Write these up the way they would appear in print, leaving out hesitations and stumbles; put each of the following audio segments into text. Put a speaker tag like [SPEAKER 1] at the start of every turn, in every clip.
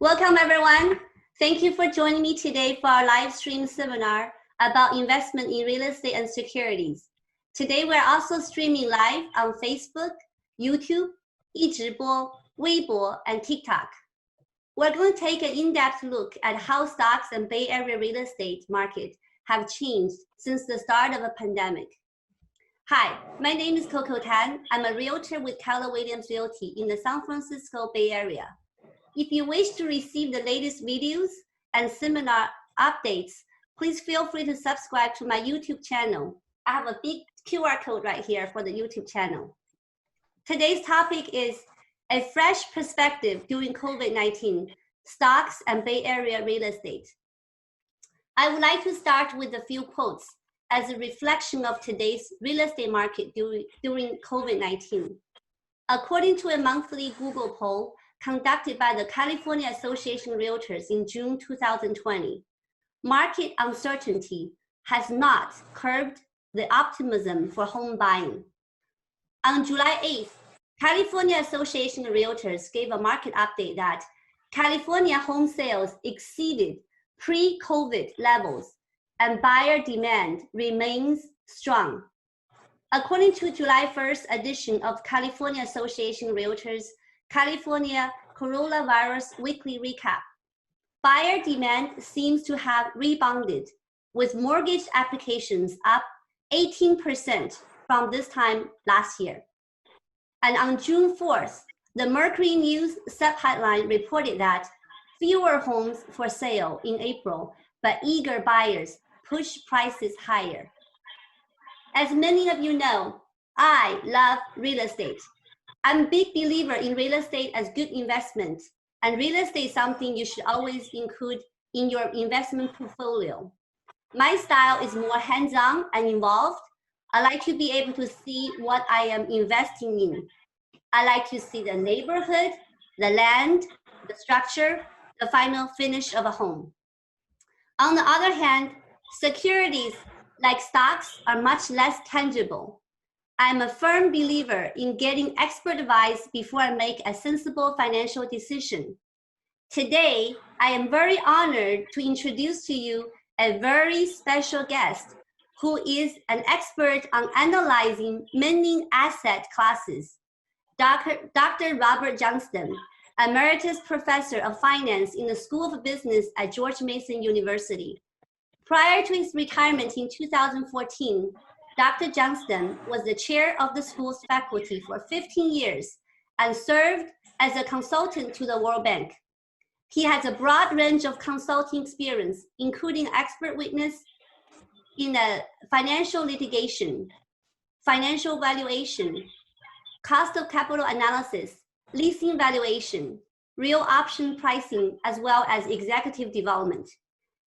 [SPEAKER 1] Welcome, everyone. Thank you for joining me today for our live stream seminar about investment in real estate and securities. Today, we're also streaming live on Facebook, YouTube, 一直播, Weibo, and TikTok. We're going to take an in-depth look at how stocks and Bay Area real estate market have changed since the start of a pandemic. Hi, my name is Coco Tan. I'm a realtor with Keller Williams Realty in the San Francisco Bay Area. If you wish to receive the latest videos and seminar updates, please feel free to subscribe to my YouTube channel. I have a big QR code right here for the YouTube channel. Today's topic is a fresh perspective during COVID-19, stocks and Bay Area real estate. I would like to start with a few quotes as a reflection of today's real estate market during COVID-19. According to a monthly Google poll conducted by the California Association of Realtors in June 2020, market uncertainty has not curbed the optimism for home buying. On July 8th, California Association of Realtors gave a market update that California home sales exceeded pre-COVID levels and buyer demand remains strong. According to July 1st edition of California Association of Realtors California Coronavirus Weekly Recap, buyer demand seems to have rebounded, with mortgage applications up 18% from this time last year. And on June 4th, the Mercury News sub-headline reported that fewer homes for sale in April, but eager buyers push prices higher. As many of you know, I love real estate. I'm a big believer in real estate as good investment, and real estate is something you should always include in your investment portfolio. My style is more hands-on and involved. I like to be able to see what I am investing in. I like to see the neighborhood, the land, the structure, the final finish of a home. On the other hand, securities like stocks are much less tangible. I'm a firm believer in getting expert advice before I make a sensible financial decision. Today, I am very honored to introduce to you a very special guest who is an expert on analyzing many asset classes, Dr. Robert Johnston, Emeritus Professor of Finance in the School of Business at George Mason University. Prior to his retirement in 2014, Dr. Johnston was the chair of the school's faculty for 15 years and served as a consultant to the World Bank. He has a broad range of consulting experience, including expert witness in financial litigation, financial valuation, cost of capital analysis, leasing valuation, real option pricing, as well as executive development.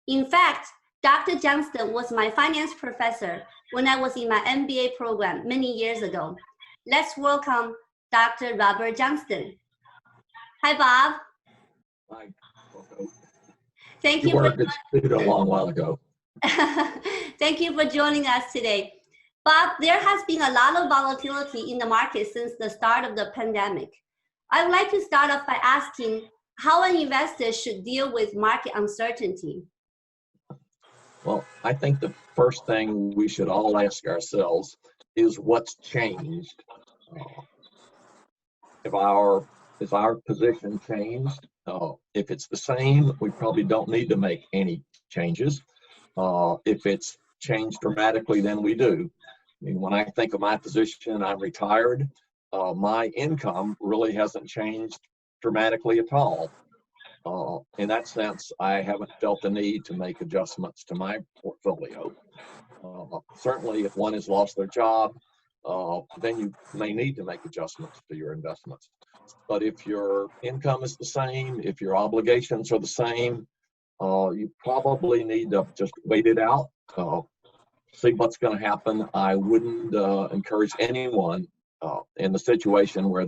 [SPEAKER 1] In fact, Dr. Johnston was my finance professor when I was in my MBA program many years ago. Let's welcome Dr. Robert Johnston. Hi, Bob.
[SPEAKER 2] Hi, Coco.
[SPEAKER 1] Thank
[SPEAKER 2] you.
[SPEAKER 1] You
[SPEAKER 2] were a long while ago.
[SPEAKER 1] Thank you for joining us today. Bob, there has been a lot of volatility in the market since the start of the pandemic. I would like to start off by asking how an investor should deal with market uncertainty.
[SPEAKER 2] Well, I think the first thing we should all ask ourselves is what's changed. If our position changed, if it's the same, we probably don't need to make any changes. If it's changed dramatically, then we do. I mean, when I think of my position, I'm retired. My income really hasn't changed dramatically at all. In that sense, I haven't felt the need to make adjustments to my portfolio. Certainly, if one has lost their job, then you may need to make adjustments to your investments. But if your income is the same, if your obligations are the same, you probably need to just wait it out, see what's going to happen. I wouldn't encourage anyone in the situation where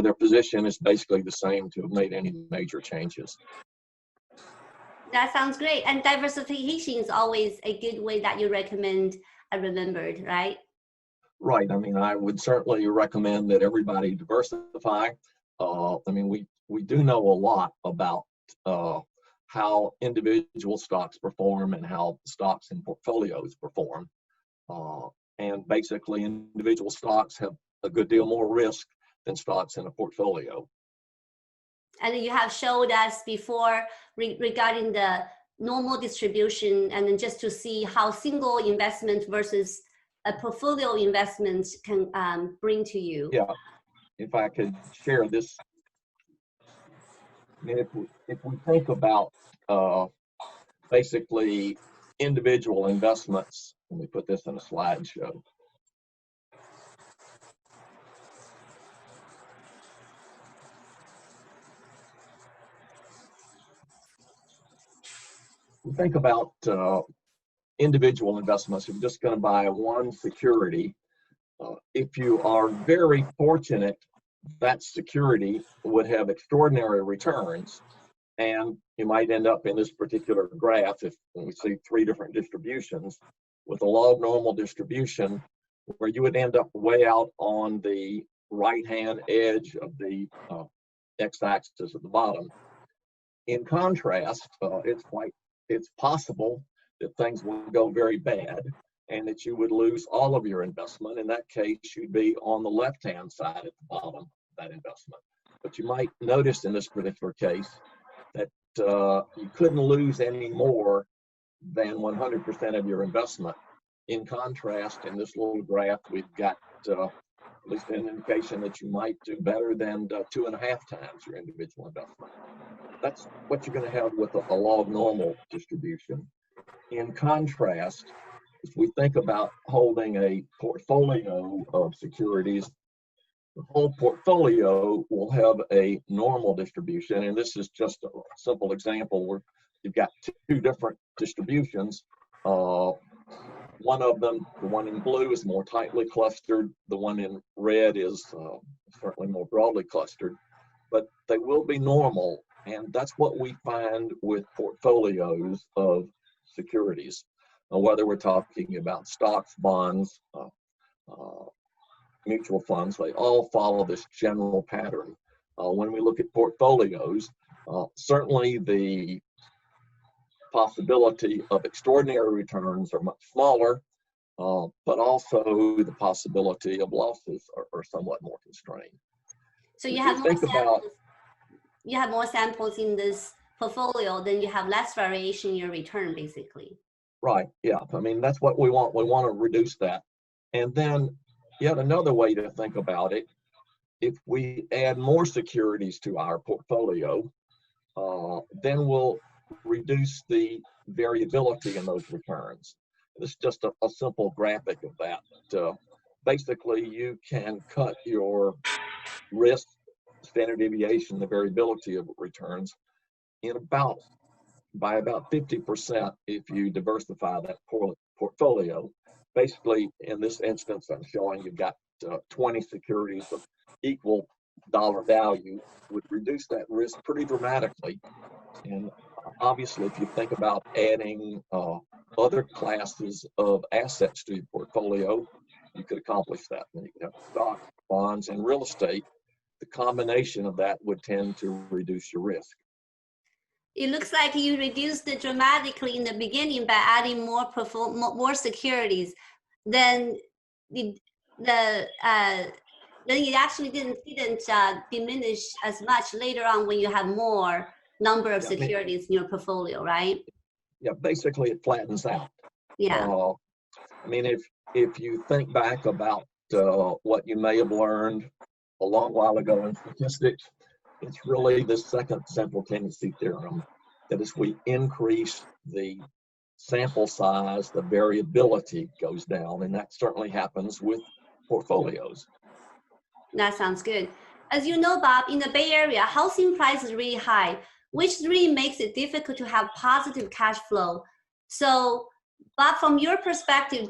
[SPEAKER 2] their position is basically the same to have made any major changes.
[SPEAKER 1] That sounds great. And diversification is always a good way that you recommend, I remembered, right?
[SPEAKER 2] Right. I mean, I would certainly recommend that everybody diversify. I mean, we do know a lot about how individual stocks perform and how stocks in portfolios perform. And basically, individual stocks have a good deal more risk than stocks in a portfolio.
[SPEAKER 1] And you have showed us before regarding the normal distribution, and then just to see how single investment versus a portfolio investment can bring to you.
[SPEAKER 2] Yeah, if I could share this. I mean, if we think about basically individual investments, let me put this in a slideshow. We think about individual investments. You're just going to buy one security. If you are very fortunate, that security would have extraordinary returns, and you might end up in this particular graph, if we see three different distributions, with a log normal distribution, where you would end up way out on the right-hand edge of the x-axis at the bottom. In contrast, it's possible that things will go very bad and that you would lose all of your investment. In that case, you'd be on the left-hand side at the bottom of that investment. But you might notice in this particular case that you couldn't lose any more than 100% of your investment. In contrast, in this little graph, we've got at least an indication that you might do better than 2.5 times your individual investment. That's what you're going to have with a log normal distribution. In contrast, if we think about holding a portfolio of securities, the whole portfolio will have a normal distribution. And this is just a simple example where you've got two different distributions. One of them, the one in blue, is more tightly clustered. The one in red is certainly more broadly clustered, but they will be normal. And that's what we find with portfolios of securities, whether we're talking about stocks, bonds, mutual funds. They all follow this general pattern. When we look at portfolios, certainly the possibility of extraordinary returns are much smaller, but also the possibility of losses are somewhat more constrained.
[SPEAKER 1] So you have more samples. You have more samples in this portfolio, then you have less variation in your return, basically.
[SPEAKER 2] Right. Yeah. I mean, that's what we want. We want to reduce that. And then yet another way to think about it, if we add more securities to our portfolio, then we'll reduce the variability in those returns. This is just a simple graphic of that. Basically, you can cut your risk, standard deviation, the variability of returns by about 50% if you diversify that portfolio. Basically, in this instance, I'm showing you've got 20 securities of equal dollar value, would reduce that risk pretty dramatically. And obviously, if you think about adding other classes of assets to your portfolio, you could accomplish that. And you could have stocks, bonds, and real estate. The combination of that would tend to reduce your risk.
[SPEAKER 1] It looks like you reduced it dramatically in the beginning by adding more securities. Then it actually didn't diminish as much later on when you have more number of securities in your portfolio, right?
[SPEAKER 2] Yeah, basically it flattens out.
[SPEAKER 1] Yeah.
[SPEAKER 2] I mean, if you think back about what you may have learned a long while ago in statistics, it's really the second central tendency theorem, that as we increase the sample size, the variability goes down, and that certainly happens with portfolios.
[SPEAKER 1] That sounds good. As you know, Bob, in the Bay Area, housing price is really high, which really makes it difficult to have positive cash flow. So, Bob, from your perspective,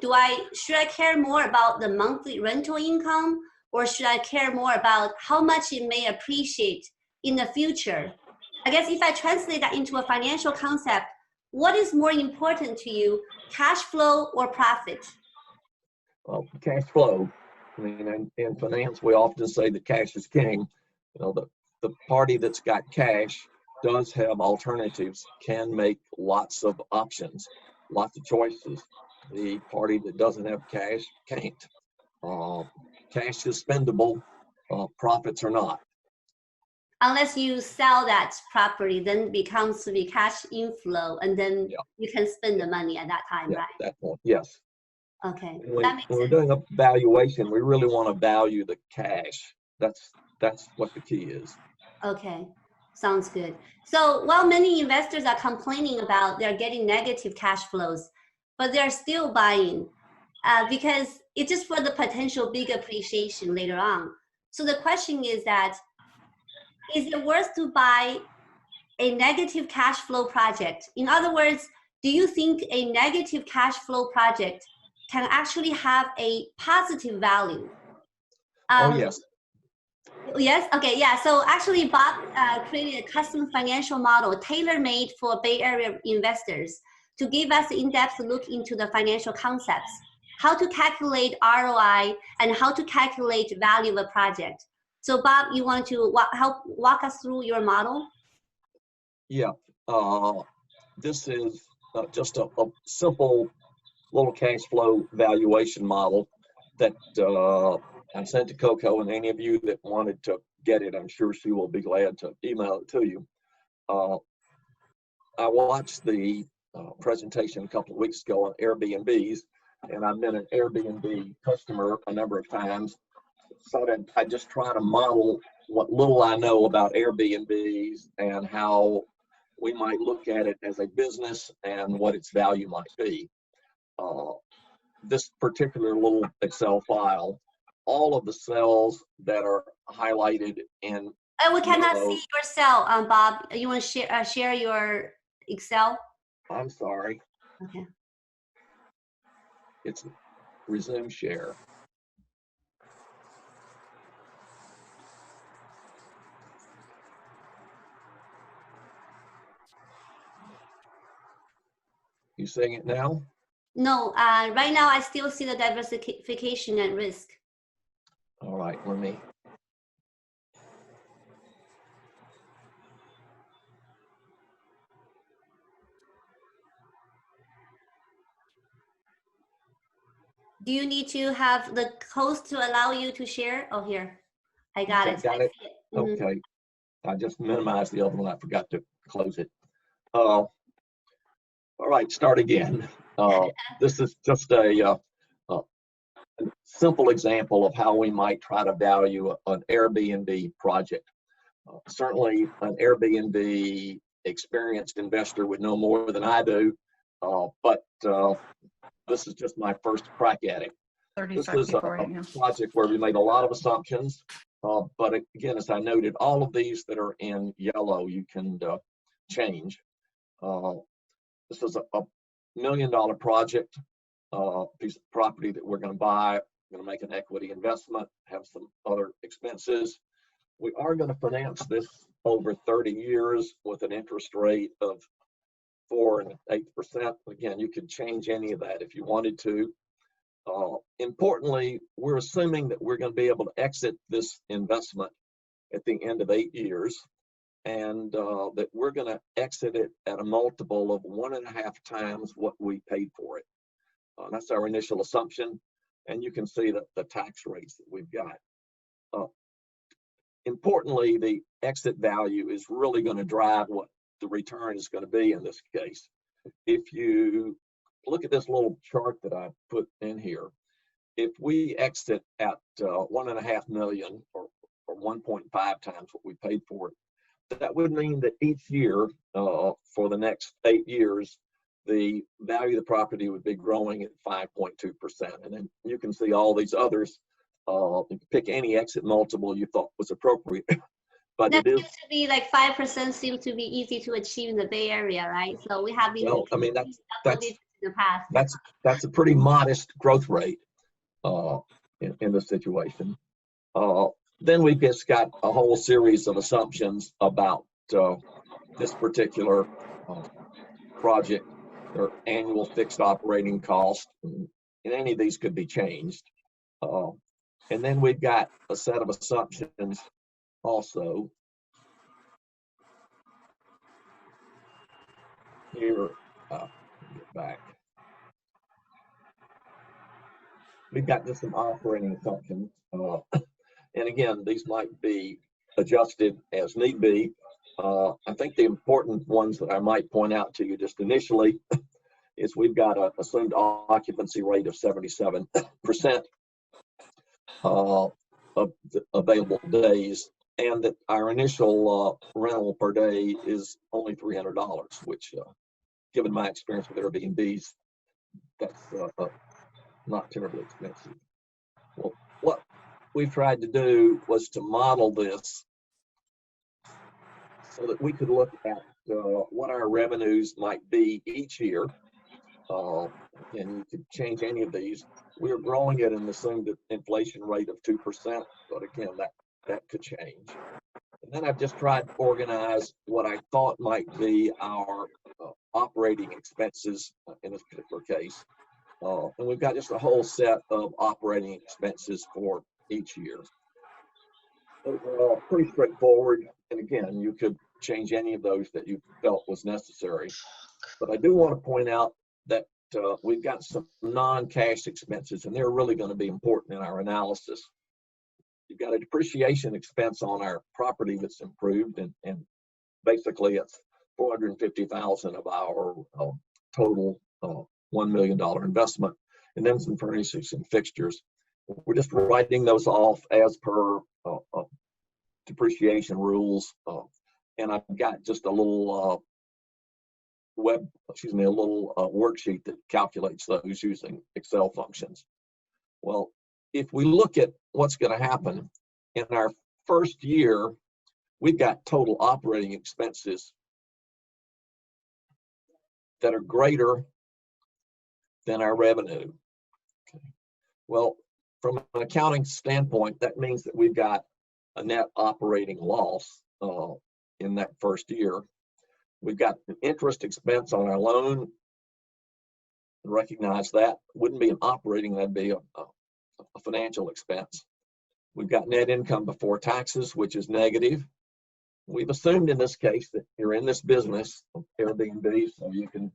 [SPEAKER 1] should I care more about the monthly rental income, or should I care more about how much it may appreciate in the future? I guess if I translate that into a financial concept, what is more important to you, cash flow or profit?
[SPEAKER 2] Well, cash flow. I mean, in finance, we often say that cash is king. You know, the party that's got cash does have alternatives, can make lots of options, lots of choices. The party that doesn't have cash can't. Cash is spendable, profits are not.
[SPEAKER 1] Unless you sell that property, then it becomes to be cash inflow, and then you can spend the money at that time, right?
[SPEAKER 2] At that point, yes.
[SPEAKER 1] Okay.
[SPEAKER 2] When we're doing a valuation, we really want to value the cash. That's what the key is.
[SPEAKER 1] Okay, sounds good. So while many investors are complaining about they're getting negative cash flows, but they're still buying because it's just for the potential big appreciation later on. So the question is that, is it worth to buy a negative cash flow project? In other words, do you think a negative cash flow project can actually have a positive value?
[SPEAKER 2] Oh, yes.
[SPEAKER 1] Yes. Okay. Yeah. So actually, Bob created a custom financial model tailor-made for Bay Area investors to give us an in-depth look into the financial concepts, how to calculate ROI, and how to calculate value of a project. So, Bob, you want to help walk us through your model?
[SPEAKER 2] Yeah. This is just a simple little cash flow valuation model that I sent to Coco, and any of you that wanted to get it, I'm sure she will be glad to email it to you. I watched the presentation a couple of weeks ago on Airbnbs, and I've been an Airbnb customer a number of times. So that I just try to model what little I know about Airbnbs and how we might look at it as a business and what its value might be. This particular little Excel file, all of the cells that are highlighted in
[SPEAKER 1] we cannot see your cell, Bob. You want to share your Excel?
[SPEAKER 2] I'm sorry.
[SPEAKER 1] Okay.
[SPEAKER 2] It's resume share. You seeing it now?
[SPEAKER 1] No, right now I still see the diversification and risk.
[SPEAKER 2] All right, let me.
[SPEAKER 1] Do you need to have the host to allow you to share? Oh, here, I got it.
[SPEAKER 2] Got it. Okay, I just minimized the other one. I forgot to close it. All right, start again. This is just a simple example of how we might try to value an Airbnb project. Certainly, an Airbnb experienced investor would know more than I do, but this is just my first crack at it. This is a project where we made a lot of assumptions, but again, as I noted, all of these that are in yellow you can change. This is a $1 million project, piece of property that we're going to buy. We're going to make an equity investment, have some other expenses. We are going to finance this over 30 years with an interest rate of 4 and 8%. Again, you could change any of that if you wanted to. Importantly, we're assuming that we're going to be able to exit this investment at the end of 8 years, and that we're going to exit it at a multiple of 1.5 times what we paid for it. That's our initial assumption, and you can see that the tax rates that we've got. Importantly, the exit value is really going to drive what the return is going to be in this case. If you look at this little chart that I put in here, if we exit at 1.5 million or 1.5 times what we paid for it, that would mean that each year for the next 8 years, the value of the property would be growing at 5.2%. And then you can see all these others. Pick any exit multiple you thought was appropriate. But
[SPEAKER 1] that seems to be like 5% seems to be easy to achieve in the Bay Area, right? So we have been in the past.
[SPEAKER 2] That's a pretty modest growth rate in this situation. Then we've just got a whole series of assumptions about this particular project. Their annual fixed operating cost, and any of these could be changed. And then we've got a set of assumptions also here, get back. We've got just some operating assumptions. And again, these might be adjusted as need be. I think the important ones that I might point out to you just initially is we've got an assumed occupancy rate of 77% of the available days, and that our initial rental per day is only $300, which, given my experience with Airbnbs, that's not terribly expensive. Well, what we've tried to do was to model this so that we could look at what our revenues might be each year. And you could change any of these. We're growing at an assumed inflation rate of 2%, but again, that could change. And then I've just tried to organize what I thought might be our operating expenses in this particular case. And we've got just a whole set of operating expenses for each year. Overall, pretty straightforward. And again, you could change any of those that you felt was necessary. But I do want to point out that we've got some non-cash expenses, and they're really going to be important in our analysis. You've got a depreciation expense on our property that's improved, and basically it's $450,000 of our total $1 million investment, and then some furnishings and fixtures. We're just writing those off as per depreciation rules, and I've got just a little worksheet that calculates those using Excel functions. Well, if we look at what's going to happen in our first year, we've got total operating expenses that are greater than our revenue. Okay. Well, from an accounting standpoint, that means that we've got a net operating loss in that first year. We've got an interest expense on our loan. Recognize that wouldn't be an operating, that'd be a financial expense. We've got net income before taxes, which is negative. We've assumed in this case that you're in this business of Airbnb, so you can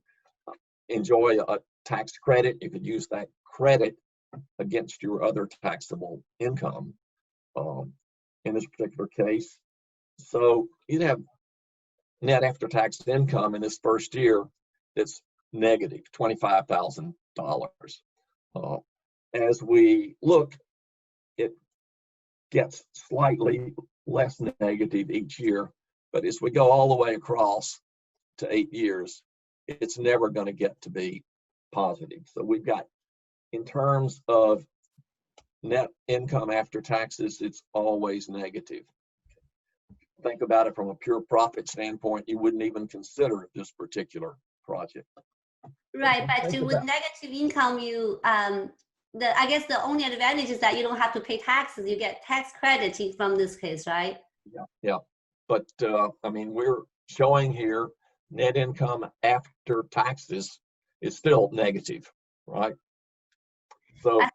[SPEAKER 2] enjoy a tax credit. You could use that credit against your other taxable income in this particular case. So you'd have net after tax income in this first year that's negative $25,000. As we look, it gets slightly less negative each year, but as we go all the way across to 8 years, it's never going to get to be positive. So we've got, in terms of net income after taxes, it's always negative. Think about it from a pure profit standpoint, you wouldn't even consider this particular project.
[SPEAKER 1] Right, but with negative income, you I guess the only advantage is that you don't have to pay taxes. You get tax credit from this case, right?
[SPEAKER 2] Yeah. But I mean, we're showing here net income after taxes is still negative, right? So I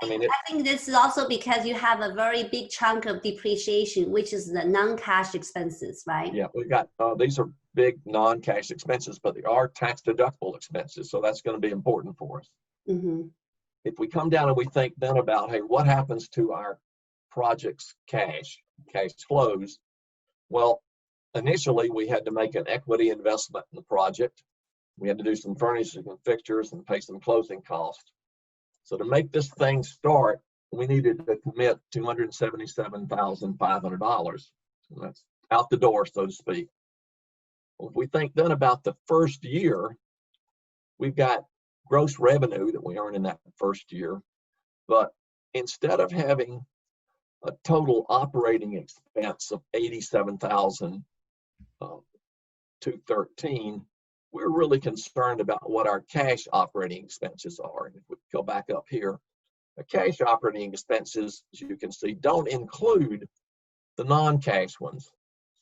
[SPEAKER 1] think this is also because you have a very big chunk of depreciation, which is the non-cash expenses, right?
[SPEAKER 2] Yeah, we've got these are big non-cash expenses, but they are tax deductible expenses, so that's going to be important for us.
[SPEAKER 1] Mm-hmm.
[SPEAKER 2] If we come down and we think then about, hey, what happens to our project's cash flows? Well, initially we had to make an equity investment in the project. We had to do some furnishings and fixtures and pay some closing costs. So to make this thing start, we needed to commit $277,500. That's out the door, so to speak. Well, if we think then about the first year, we've got gross revenue that we earn in that first year, but instead of having a total operating expense of $87,213, we're really concerned about what our cash operating expenses are. And if we go back up here, the cash operating expenses, as you can see, don't include the non-cash ones.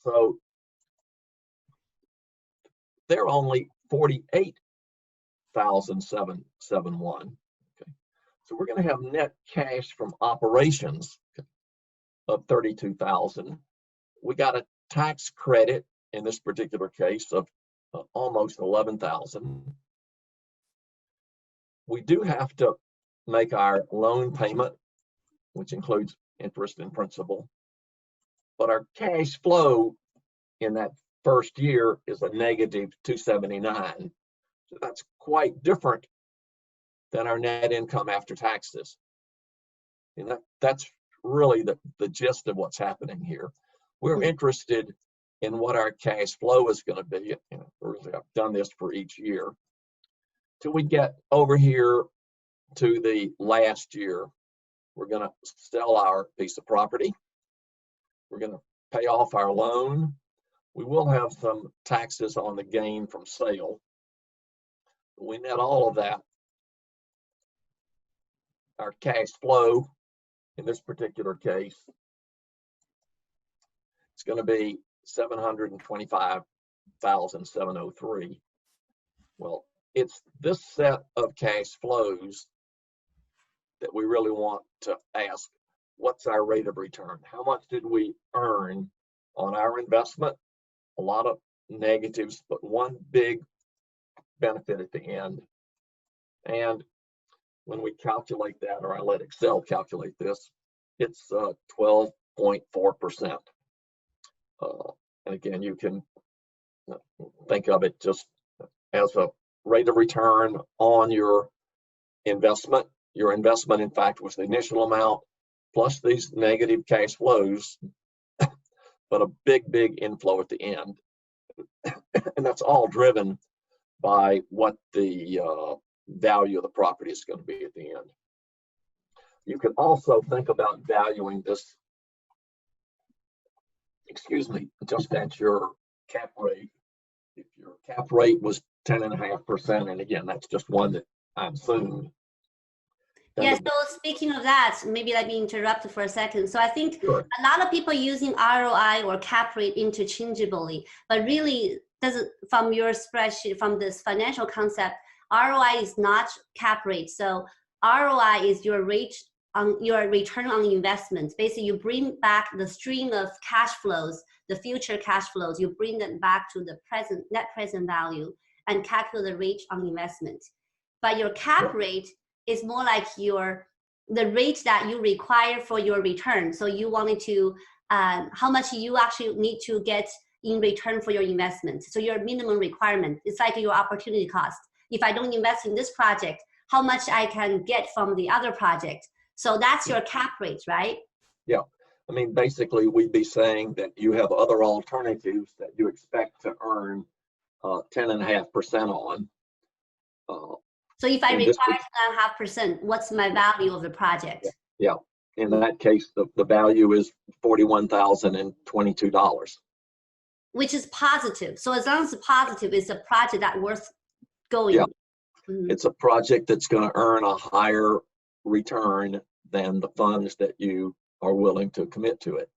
[SPEAKER 2] So they're only $48,771. Okay. So we're going to have net cash from operations of $32,000. We got a tax credit in this particular case of almost 11,000. We do have to make our loan payment, which includes interest and principal, but our cash flow in that first year is a negative 279. So that's quite different than our net income after taxes. And that's really the gist of what's happening here. We're interested in what our cash flow is going to be. Really, I've done this for each year. Till we get over here to the last year, we're going to sell our piece of property. We're going to pay off our loan. We will have some taxes on the gain from sale. We net all of that. Our cash flow in this particular case, it's going to be $725,703. Well, it's this set of cash flows that we really want to ask, what's our rate of return? How much did we earn on our investment? A lot of negatives, but one big benefit at the end. And when we calculate that, or I let Excel calculate this, it's 12.4%. And again, you can think of it just as a rate of return on your investment. Your investment, in fact, was the initial amount plus these negative cash flows, but a big inflow at the end. And that's all driven by what the value of the property is going to be at the end. You can also think about valuing this, just at your cap rate. If your cap rate was 10.5%, and again, that's just one that I assumed.
[SPEAKER 1] Yeah, so speaking of that, maybe let me interrupt for a second. So I think
[SPEAKER 2] Sure.
[SPEAKER 1] a lot of people using ROI or cap rate interchangeably, but really doesn't, from your spreadsheet, from this financial concept, ROI is not cap rate. So ROI is your rate on your return on investment. Basically, you bring back the stream of cash flows, the future cash flows, you bring them back to the present net present value and calculate the rate on investment. But your cap rate is more like the rate that you require for your return. So you wanted to, how much you actually need to get in return for your investment. So your minimum requirement, it's like your opportunity cost. If I don't invest in this project, how much I can get from the other project. So that's your cap rate, right? Yeah.
[SPEAKER 2] I mean, basically, we'd be saying that you have other alternatives that you expect to earn 10.5% on.
[SPEAKER 1] So if I require 10.5%, what's my value of the project?
[SPEAKER 2] Yeah. In that case, the value is $41,022.
[SPEAKER 1] Which is positive. So as long as it's positive, it's a project that's worth going.
[SPEAKER 2] Yeah. It's a project that's going to earn a higher return than the funds that you are willing to commit to it.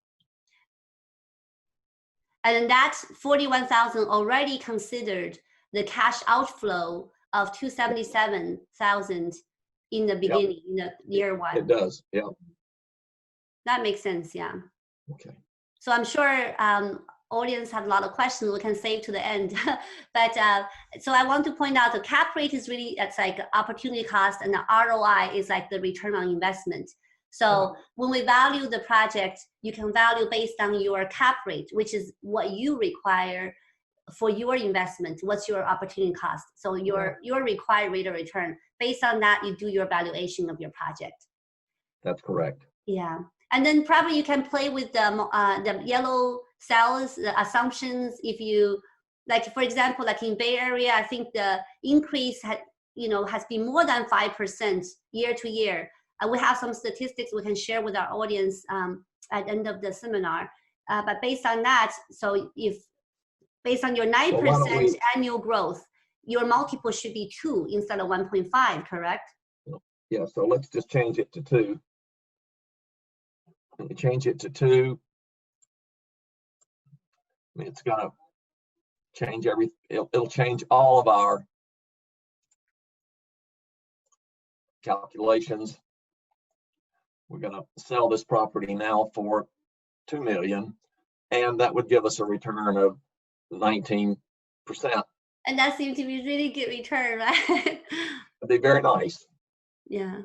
[SPEAKER 1] And that's 41,000 already considered the cash outflow of 277,000 in the beginning, in the year one.
[SPEAKER 2] It does, yeah.
[SPEAKER 1] That makes sense, yeah.
[SPEAKER 2] Okay.
[SPEAKER 1] So I'm sure audience have a lot of questions we can save to the end. But so I want to point out the cap rate is really, it's like opportunity cost, and the ROI is like the return on investment. So when we value the project, you can value based on your cap rate, which is what you require for your investment. What's your opportunity cost? So your required rate of return. Based on that, you do your valuation of your project.
[SPEAKER 2] That's correct.
[SPEAKER 1] Yeah. And then probably you can play with the yellow cells, the assumptions. If you, like, for example, like in Bay Area, I think the increase has been more than 5% year to year. We have some statistics we can share with our audience at the end of the seminar. But based on that, so if based on your 9% annual growth, your multiple should be 2 instead of 1.5, correct?
[SPEAKER 2] Yeah, so let's just change it to 2. Let me change it to 2. I mean, it's gonna change it'll change all of our calculations. We're gonna sell this property now for $2 million, and that would give us a return of 19%.
[SPEAKER 1] And that seems to be really good return, right?
[SPEAKER 2] It'd be very nice.
[SPEAKER 1] Yeah,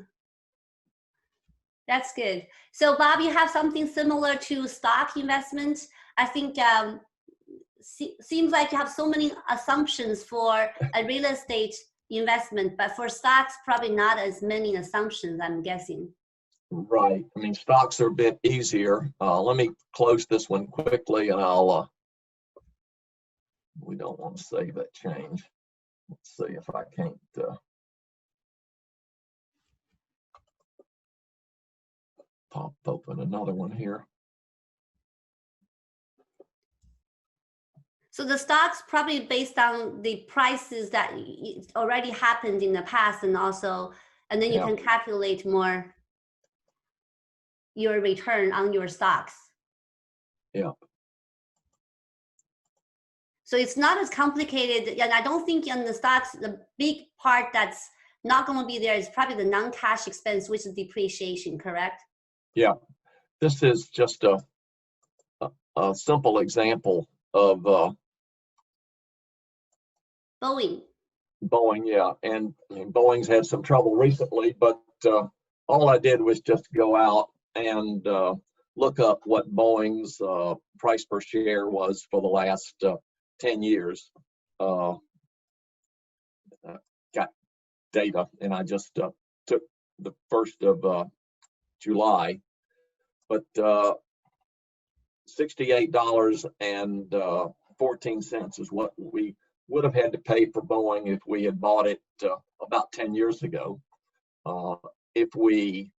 [SPEAKER 1] that's good. So Bob, you have something similar to stock investment. I think seems like you have so many assumptions for a real estate investment, but for stocks, probably not as many assumptions, I'm guessing.
[SPEAKER 2] Right. I mean, stocks are a bit easier. Let me close this one quickly, and we don't want to save that change. Let's see if I can't pop open another one here.
[SPEAKER 1] So the stocks probably based on the prices that already happened in the past, and then you can calculate more your return on your stocks.
[SPEAKER 2] Yeah.
[SPEAKER 1] So it's not as complicated, and I don't think in the stocks, the big part that's not going to be there is probably the non-cash expense, which is depreciation, correct?
[SPEAKER 2] Yeah. This is just a simple example of
[SPEAKER 1] Boeing.
[SPEAKER 2] Boeing, yeah. And I mean, Boeing's had some trouble recently, but all I did was just go out and look up what Boeing's price per share was for the last 10 years. Got data, and I just took the 1st of July, but $68.14 is what we would have had to pay for Boeing if we had bought it about 10 years ago. If we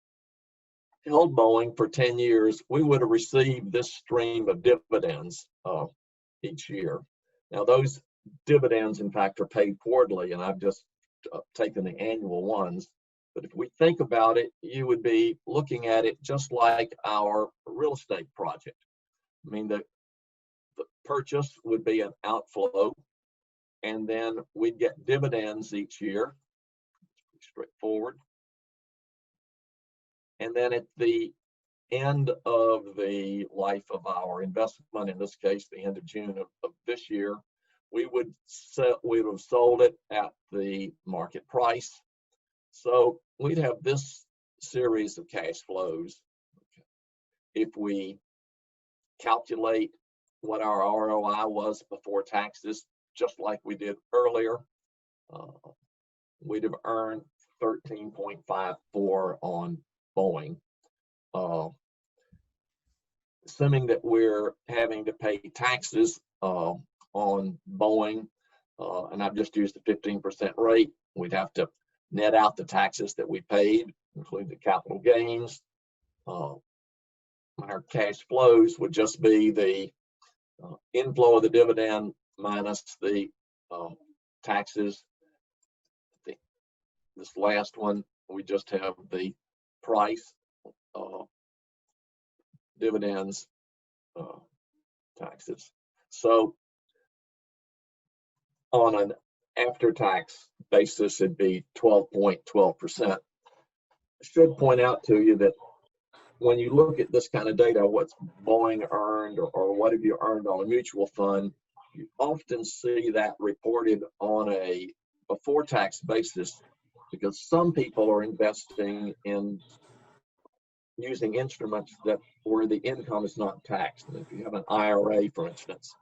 [SPEAKER 2] held Boeing for 10 years, we would have received this stream of dividends each year. Now, those dividends, in fact, are paid quarterly, and I've just taken the annual ones. But if we think about it, you would be looking at it just like our real estate project. I mean, the purchase would be an outflow, and then we'd get dividends each year. Straightforward. And then at the end of the life of our investment, in this case, the end of June of this year, we would have sold it at the market price. So we'd have this series of cash flows. If we calculate what our ROI was before taxes, just like we did earlier, we'd have earned 13.54 on Boeing. Assuming that we're having to pay taxes on Boeing, and I've just used the 15% rate, we'd have to net out the taxes that we paid, include the capital gains. Our cash flows would just be the inflow of the dividend minus the taxes. This last one, we just have the price, dividends, taxes. So on an after-tax basis, it'd be 12.12%. I should point out to you that when you look at this kind of data, what's Boeing earned or what have you earned on a mutual fund, you often see that reported on a before-tax basis, because some people are investing in using instruments where the income is not taxed. And if you have an IRA, for instance,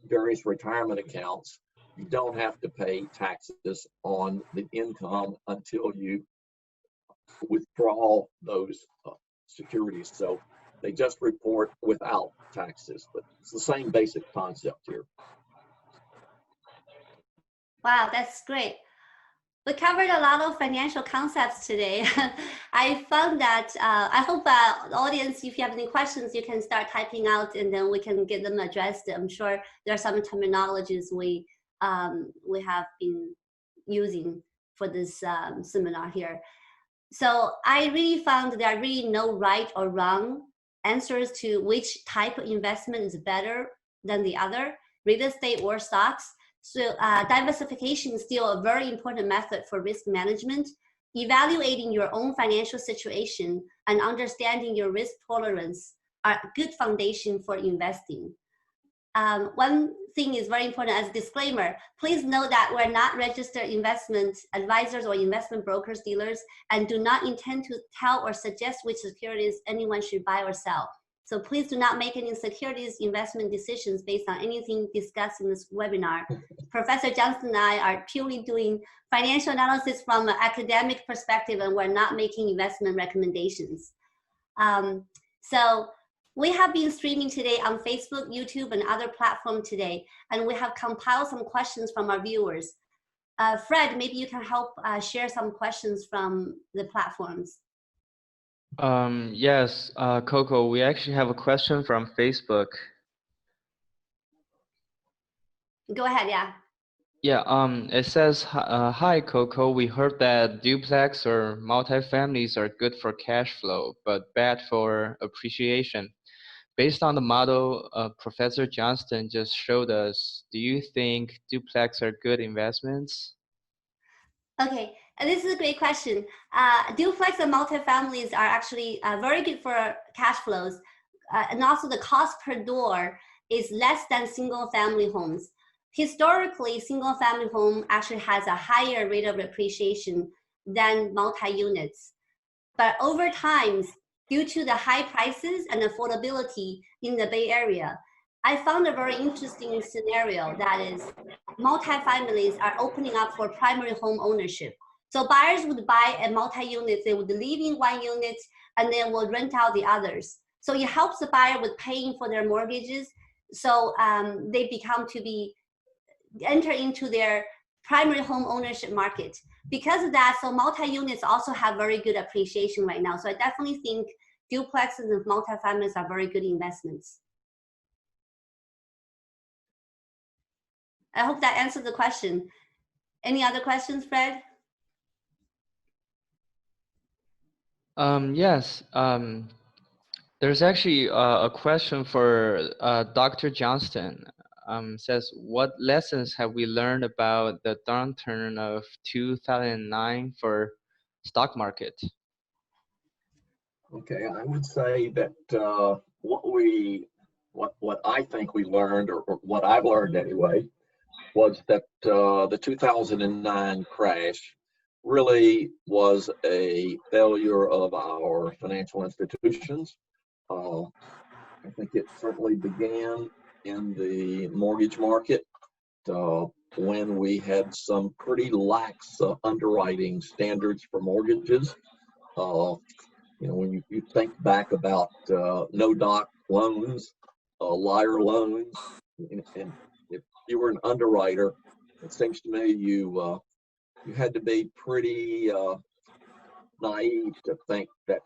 [SPEAKER 2] various retirement accounts, you don't have to pay taxes on the income until you withdraw those securities. So they just report without taxes, but it's the same basic concept here.
[SPEAKER 1] Wow, that's great. We covered a lot of financial concepts today. I found that, I hope the audience, if you have any questions, you can start typing out and then we can get them addressed. I'm sure there are some terminologies we have been using for this seminar here. So I really found there are really no right or wrong answers to which type of investment is better than the other, real estate or stocks. So diversification is still a very important method for risk management. Evaluating your own financial situation and understanding your risk tolerance are a good foundation for investing. One thing is very important as a disclaimer. Please know that we're not registered investment advisors or investment brokers, dealers, and do not intend to tell or suggest which securities anyone should buy or sell. So please do not make any securities investment decisions based on anything discussed in this webinar. Professor Johnston and I are purely doing financial analysis from an academic perspective, and we're not making investment recommendations. So we have been streaming today on Facebook, YouTube, and other platforms today, and we have compiled some questions from our viewers. Fred, maybe you can help share some questions from the platforms.
[SPEAKER 3] Yes, Coco, we actually have a question from Facebook.
[SPEAKER 1] Go ahead, yeah.
[SPEAKER 3] Yeah, it says, hi, Coco, we heard that duplex or multifamilies are good for cash flow, but bad for appreciation. Based on the model Professor Johnston just showed us, do you think duplex are good investments?
[SPEAKER 1] Okay, and this is a great question. Duplex and multifamilies are actually very good for cash flows, and also the cost per door is less than single family homes. Historically, single family home actually has a higher rate of appreciation than multi-units. But over time, due to the high prices and affordability in the Bay Area, I found a very interesting scenario that is multi-families are opening up for primary home ownership. So buyers would buy a multi-unit, they would live in one unit and then will rent out the others. So it helps the buyer with paying for their mortgages. So they become to be enter into their primary home ownership market. Because of that, so multi-units also have very good appreciation right now. So I definitely think duplexes and multi-families are very good investments. I hope that answered the question. Any other questions, Fred?
[SPEAKER 3] Yes. There's actually a question for Dr. Johnston. Says, what lessons have we learned about the downturn of 2009 for stock market?
[SPEAKER 2] Okay, I would say that what I think we learned, or what I've learned anyway, was that the 2009 crash really was a failure of our financial institutions. I think it certainly began in the mortgage market when we had some pretty lax underwriting standards for mortgages. You know, when you think back about no-doc loans, liar loans, and if you were an underwriter, it seems to me you had to be pretty naive to think that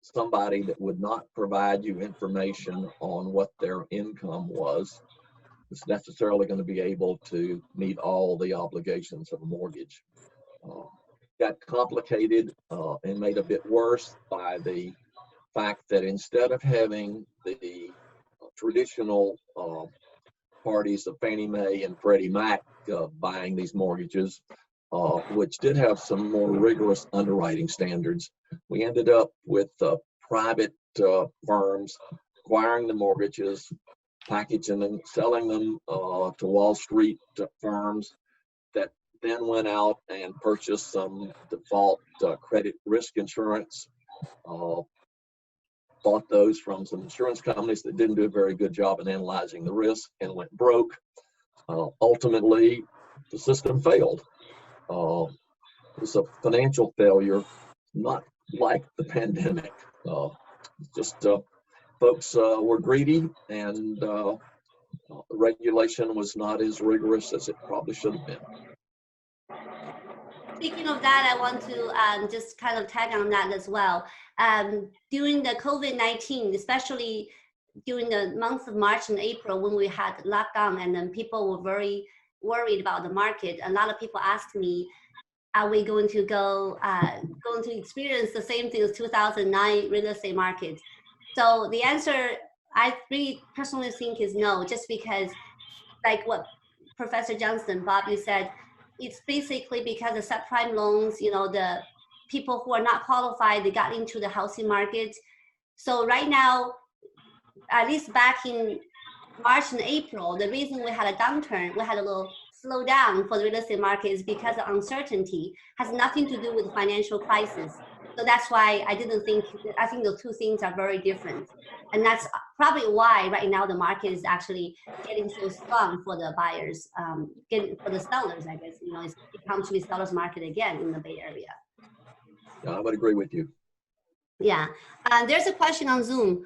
[SPEAKER 2] somebody that would not provide you information on what their income was necessarily going to be able to meet all the obligations of a mortgage. Got complicated and made a bit worse by the fact that instead of having the traditional parties of Fannie Mae and Freddie Mac buying these mortgages, which did have some more rigorous underwriting standards, we ended up with private firms acquiring the mortgages, packaging them, selling them to Wall Street firms that then went out and purchased some default credit risk insurance, bought those from some insurance companies that didn't do a very good job in analyzing the risk and went broke. Ultimately, the system failed. It was a financial failure, not like the pandemic. Just folks were greedy, and the regulation was not as rigorous as it probably should have been.
[SPEAKER 1] Speaking of that, I want to just kind of tag on that as well. During the COVID-19, especially during the months of March and April when we had lockdown and then people were very worried about the market, a lot of people asked me, are we going to going to experience the same thing as 2009 real estate market? So the answer I really personally think is no, just because like what Professor Johnston, Bob, you said, it's basically because the subprime loans, you know, the people who are not qualified, they got into the housing market. So right now, at least back in March and April, the reason we had a downturn, we had a little slowdown for the real estate market is because of uncertainty, has nothing to do with the financial crisis. So that's why I think the two things are very different. And that's probably why right now the market is actually getting so strong for the buyers, for the sellers, I guess, it comes to the sellers market again in the Bay Area.
[SPEAKER 2] Yeah, I would agree with you.
[SPEAKER 1] Yeah, there's a question on Zoom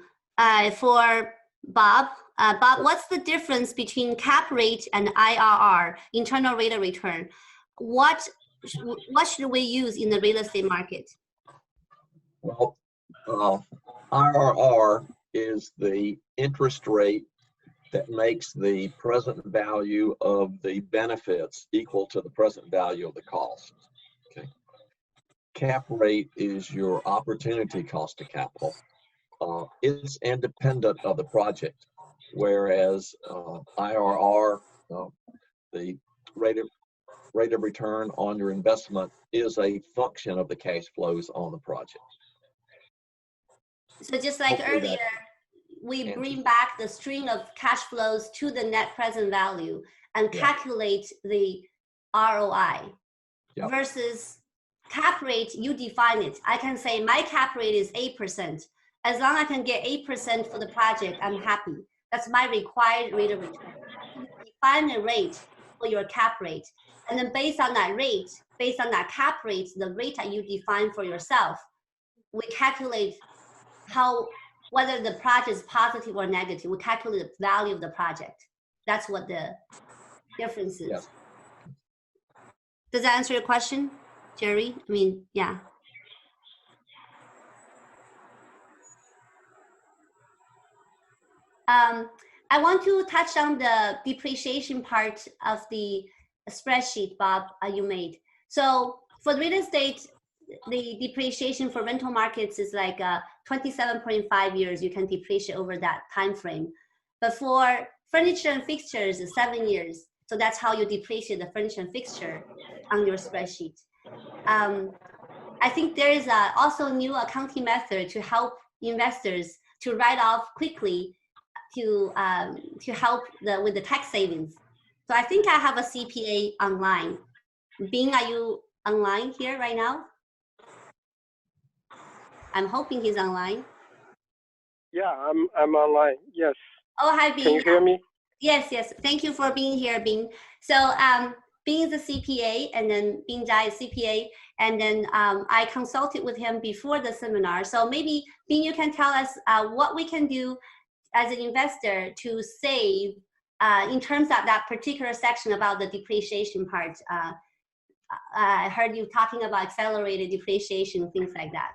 [SPEAKER 1] for Bob. Bob, what's the difference between cap rate and IRR, internal rate of return? What should we use in the real estate market?
[SPEAKER 2] Well, IRR is the interest rate that makes the present value of the benefits equal to the present value of the cost. Okay. Cap rate is your opportunity cost of capital. It's independent of the project, whereas IRR, the rate of return on your investment, is a function of the cash flows on the project.
[SPEAKER 1] So just like earlier, we bring back the string of cash flows to the net present value and calculate the ROI versus cap rate, you define it. I can say my cap rate is 8%. As long as I can get 8% for the project, I'm happy. That's my required rate of return. You define a rate for your cap rate. And then based on that rate, based on that cap rate, the rate that you define for yourself, we calculate whether the project is positive or negative. We calculate the value of the project. That's what the difference is.
[SPEAKER 2] Yes.
[SPEAKER 1] Does that answer your question, Jerry? I mean, yeah. I want to touch on the depreciation part of the spreadsheet, Bob, you made. So for real estate, the depreciation for rental markets is like 27.5 years. You can depreciate over that time frame. But for furniture and fixtures, it's 7 years. So that's how you depreciate the furniture and fixture on your spreadsheet. I think there is also a new accounting method to help investors to write off quickly to help with the tax savings. So I think I have a CPA online. Bing, are you online here right now? I'm hoping he's online.
[SPEAKER 4] Yeah, I'm online. Yes.
[SPEAKER 1] Oh, hi, Bing.
[SPEAKER 4] Can you hear me?
[SPEAKER 1] Yes. Thank you for being here, Bing. So Bing is a CPA, and then Bing Jai is CPA, and then I consulted with him before the seminar. So maybe Bing, you can tell us what we can do as an investor to save in terms of that particular section about the depreciation part. I heard you talking about accelerated depreciation, things like that.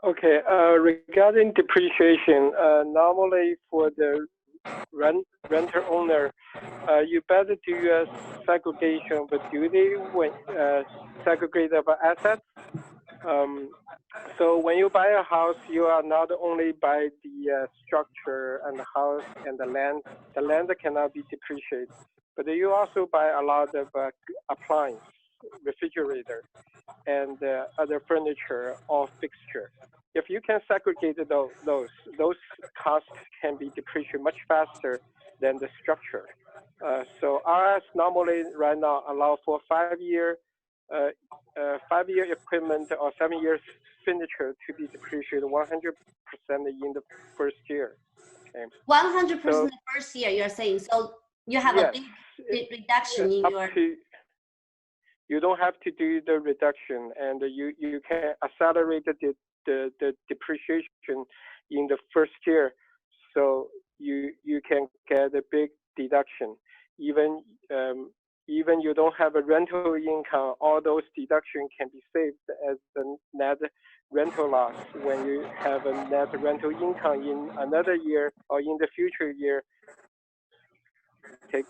[SPEAKER 4] Okay, regarding depreciation, normally for the renter owner, you better do a segregation of the duty when segregate of assets. So when you buy a house, you are not only buy the structure and the house and the land. The land cannot be depreciated, but you also buy a lot of appliance, refrigerator, and other furniture or fixture. If you can segregate those costs can be depreciated much faster than the structure. So RS normally right now allow for 5-year equipment or 7 years furniture to be depreciated 100% in the first year. Okay.
[SPEAKER 1] 100% the first year, you're saying. So you have a big reduction in your.
[SPEAKER 4] You don't have to do the reduction, and you can accelerate the depreciation in the first year, so you can get a big deduction. Even you don't have a rental income, all those deductions can be saved as the net rental loss. When you have a net rental income in another year or in the future year, they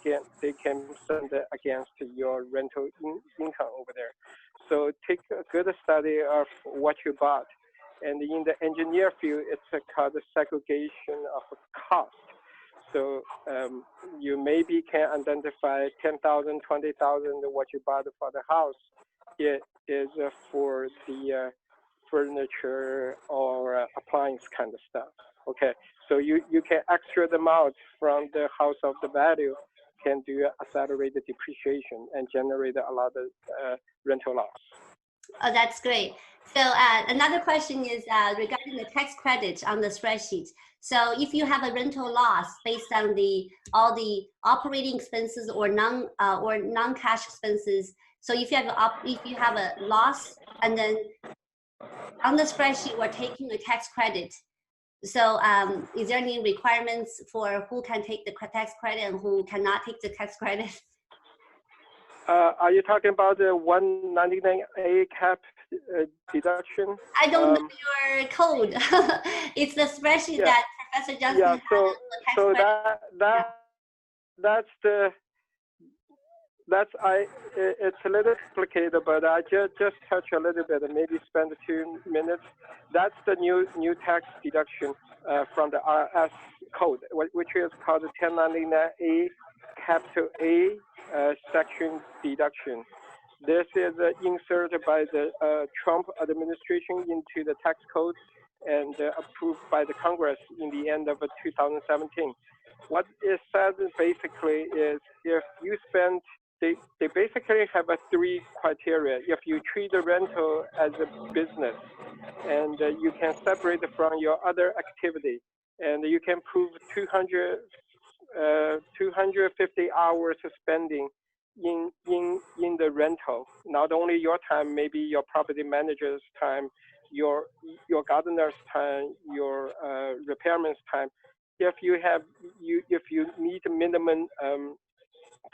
[SPEAKER 4] can send it against your rental income over there. So take a good study of what you bought. And in the engineer field, it's called the segregation of cost. So you maybe can identify 10,000, 20,000 what you bought for the house. It is for the furniture or appliance kind of stuff. Okay, so you can extract them out from the house of the value, can do accelerated depreciation and generate a lot of rental loss.
[SPEAKER 1] Oh, that's great. So another question is regarding the tax credit on the spreadsheet. So if you have a rental loss based on all the operating expenses or non-cash expenses, so if you have a loss and then on the spreadsheet we're taking a tax credit. So is there any requirements for who can take the tax credit and who cannot take the tax credit?
[SPEAKER 4] Are you talking about the 199A cap deduction?
[SPEAKER 1] I don't know your code. It's the spreadsheet that Professor Johnston has.
[SPEAKER 4] So it's a little complicated, but I just touch a little bit and maybe spend 2 minutes. That's the new tax deduction from the IRS code, which is called the 1099A capital A section deduction. This is inserted by the Trump administration into the tax code and approved by the Congress in the end of 2017. What it says basically is if you spend, they basically have 3 criteria. If you treat the rental as a business and you can separate it from your other activity and you can prove 250 hours of spending in the rental, not only your time, maybe your property manager's time, your gardener's time, your repairman's time. If you meet minimum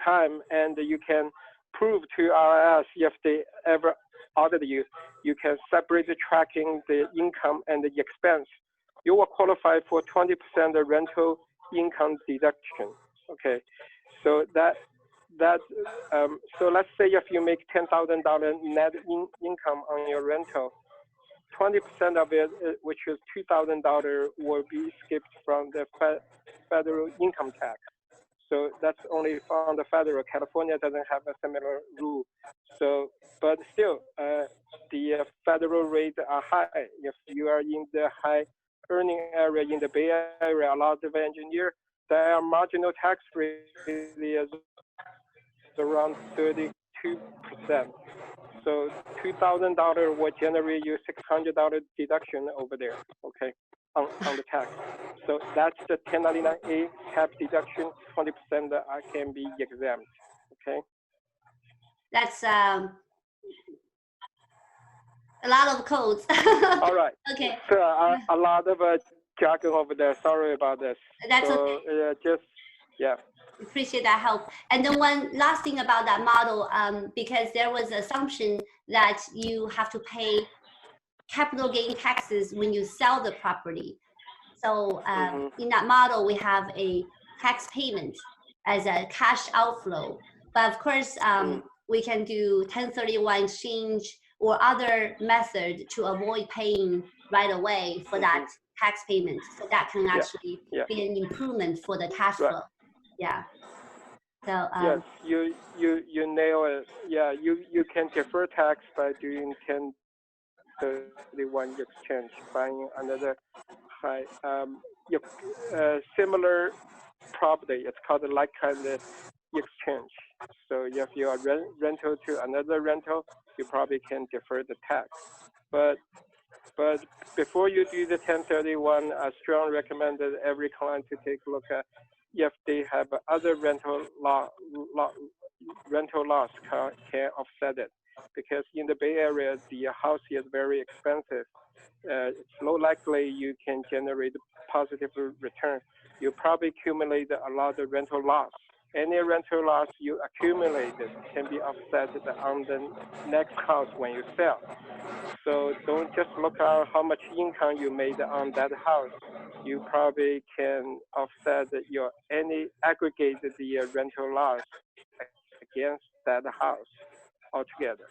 [SPEAKER 4] time and you can prove to IRS if they ever audit you, you can separate the tracking the income and the expense. You will qualify for 20% of rental income deduction. Okay, so so let's say if you make $10,000 net income on your rental, 20% of it, which is $2,000, will be skipped from the federal income tax. So that's only from the federal. California doesn't have a similar rule. So, but still, the federal rates are high. If you are in the high earning area in the Bay Area, a lot of engineers, their marginal tax rate is around 32%. So $2,000 will generate you $600 deduction over there, okay, on the tax. So that's the 1099A cap deduction, 20% that can be exempt, okay?
[SPEAKER 1] That's a lot of codes.
[SPEAKER 4] All right.
[SPEAKER 1] Okay.
[SPEAKER 4] So a lot of jargon over there. Sorry about this.
[SPEAKER 1] That's
[SPEAKER 4] so,
[SPEAKER 1] okay.
[SPEAKER 4] Yeah.
[SPEAKER 1] Appreciate that help. And then one last thing about that model, because there was an assumption that you have to pay capital gain taxes when you sell the property. So in that model, we have a tax payment as a cash outflow. But of course, we can do 1031 exchange or other method to avoid paying right away for that tax payment. So that can actually be an improvement for the cash flow. Yeah. So
[SPEAKER 4] yes, you nail it. Yeah, you can defer tax by doing 1031 exchange, buying another high similar property. It's called a like kind of exchange. So if you are rental to another rental, you probably can defer the tax. But before you do the 1031, I strongly recommend that every client to take a look at if they have other rental loss can offset it. Because in the Bay Area, the house is very expensive. It's low likely you can generate positive return. You probably accumulate a lot of rental loss. Any rental loss you accumulated can be offset on the next house when you sell. So don't just look at how much income you made on that house. You probably can offset your any aggregated the rental loss against that house altogether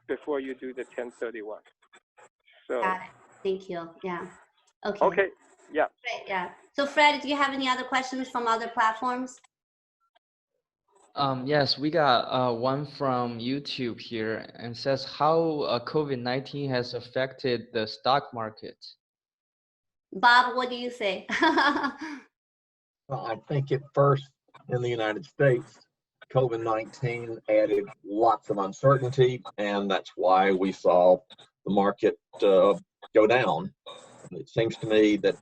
[SPEAKER 4] before you do the 1031. So
[SPEAKER 1] got it. Thank you. Yeah. Okay.
[SPEAKER 4] Okay. Yeah.
[SPEAKER 1] Great. Yeah. So Fred, do you have any other questions from other platforms?
[SPEAKER 3] Yes, we got one from YouTube here and says how COVID-19 has affected the stock market.
[SPEAKER 1] Bob, what do you say?
[SPEAKER 2] Well, I think at first in the United States, COVID-19 added lots of uncertainty, and that's why we saw the market go down. It seems to me that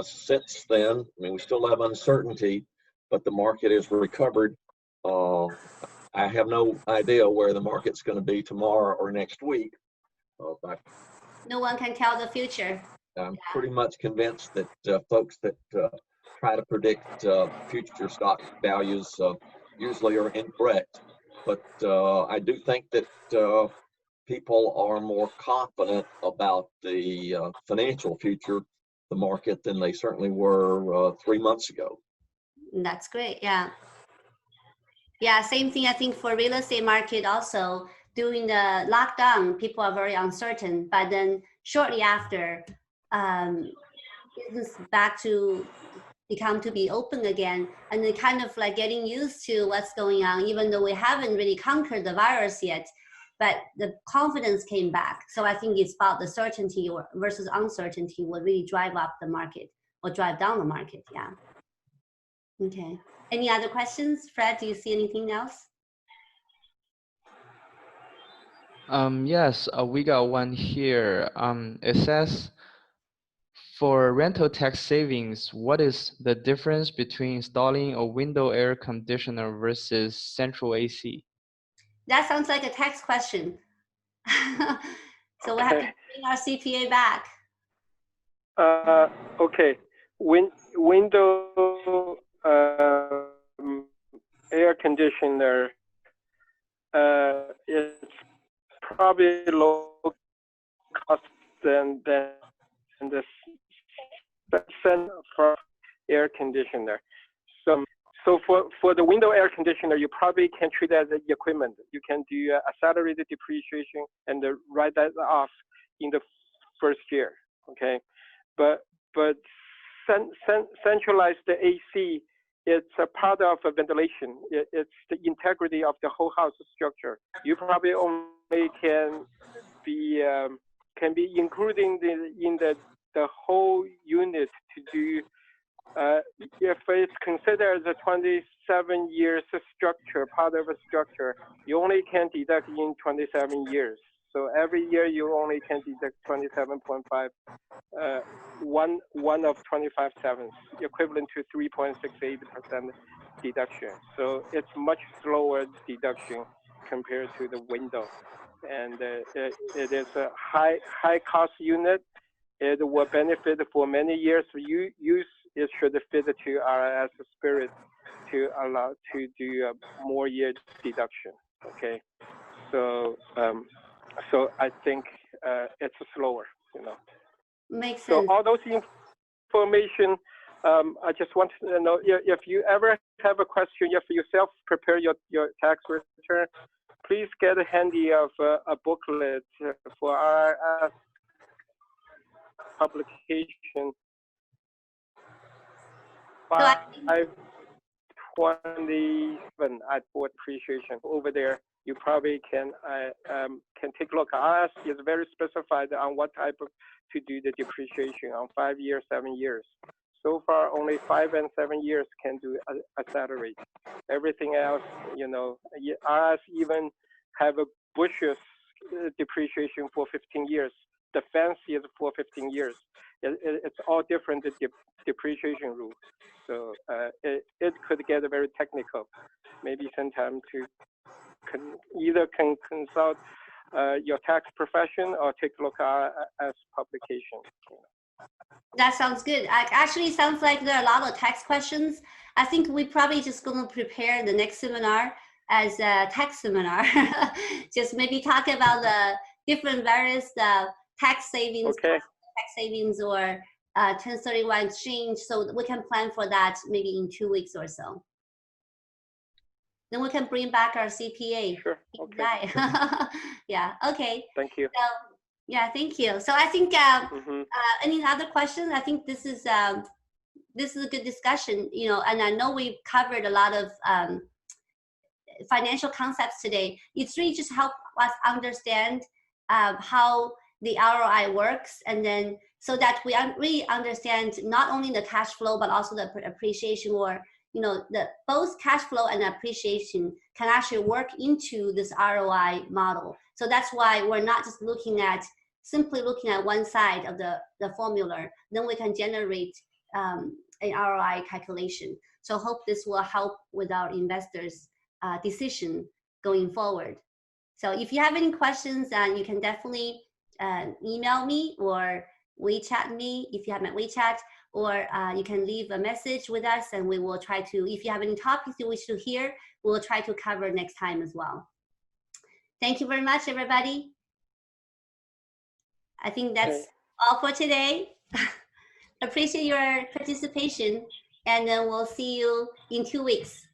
[SPEAKER 2] since then, I mean, we still have uncertainty, but the market has recovered. I have no idea where the market's going to be tomorrow or next week.
[SPEAKER 1] No one can tell the future.
[SPEAKER 2] I'm pretty much convinced that folks that try to predict future stock values usually are incorrect. But I do think that people are more confident about the financial future, the market, than they certainly were 3 months ago.
[SPEAKER 1] That's great. Yeah. Yeah, same thing I think for real estate market also. During the lockdown, people are very uncertain, but then shortly after, business back to be open again, and they kind of like getting used to what's going on, even though we haven't really conquered the virus yet, but the confidence came back. So I think it's about the certainty or versus uncertainty will really drive up the market or drive down the market. Yeah. Okay. Any other questions? Fred, do you see anything else?
[SPEAKER 3] Yes, we got one here. It says, for rental tax savings, what is the difference between installing a window air conditioner versus central AC?
[SPEAKER 1] That sounds like a tax question. So we'll have to bring our CPA back.
[SPEAKER 4] Okay. Window air conditioner, it's probably low cost than the for air conditioner. So for the window air conditioner, you probably can treat it as equipment. You can do accelerated depreciation and write that off in the first year. Okay, but centralized AC, it's a part of ventilation. It's the integrity of the whole house structure. You probably only can be including in the whole unit to do. If it's considered as a 27 years structure, part of a structure, you only can deduct in 27 years. So every year you only can deduct 27.5, one of 25/7, equivalent to 3.68% deduction. So it's much slower deduction compared to the window, and it is a high cost unit. It will benefit for many years use. It should fit to RIS spirit to allow to do more year deduction. Okay, so I think it's slower, you know.
[SPEAKER 1] Makes sense.
[SPEAKER 4] So all those information, I just want to know if you ever have a question, if you self prepare your tax return, please get handy of a booklet for RIS publication. 527 at board appreciation over there. You probably can take a look. RIS is very specified on what type of to do the depreciation on 5 years, 7 years. So far, only 5 and 7 years can do accelerate. Everything else, you know, RIS even have a bushes depreciation for 15 years. The fence is for 15 years. It's all different depreciation rules. So it could get very technical. Maybe sometime to either consult your tax profession or take a look at as publication.
[SPEAKER 1] That sounds good. Actually, sounds like there are a lot of tax questions. I think we probably just going to prepare the next seminar as a tax seminar. Just maybe talk about the different various tax savings,
[SPEAKER 4] okay.
[SPEAKER 1] tax savings or 1031 exchange. So we can plan for that maybe in 2 weeks or so. Then we can bring back our CPA.
[SPEAKER 4] Sure. Okay.
[SPEAKER 1] Yeah. Okay.
[SPEAKER 4] Thank you.
[SPEAKER 1] So, yeah. Thank you. So I think any other questions? I think this is a good discussion. You know, and I know we've covered a lot of financial concepts today. It's really just help us understand how the ROI works, and then so that we really understand not only the cash flow but also the appreciation, or the both cash flow and appreciation can actually work into this ROI model. So that's why we're not just simply looking at one side of the formula. Then we can generate an ROI calculation. So hope this will help with our investors' decision going forward. So if you have any questions, you can definitely email me or WeChat me if you have my WeChat, or you can leave a message with us, and we will try to, if you have any topics you wish to hear, we'll try to cover next time as well. Thank you very much, everybody. I think that's all for today. Appreciate your participation, and then we'll see you in 2 weeks.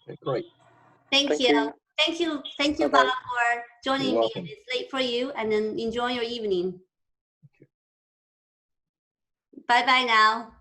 [SPEAKER 2] Okay, great.
[SPEAKER 1] Thank you. Thank you, Bob, for joining me. It's late for you, and then enjoy your evening. Bye-bye now.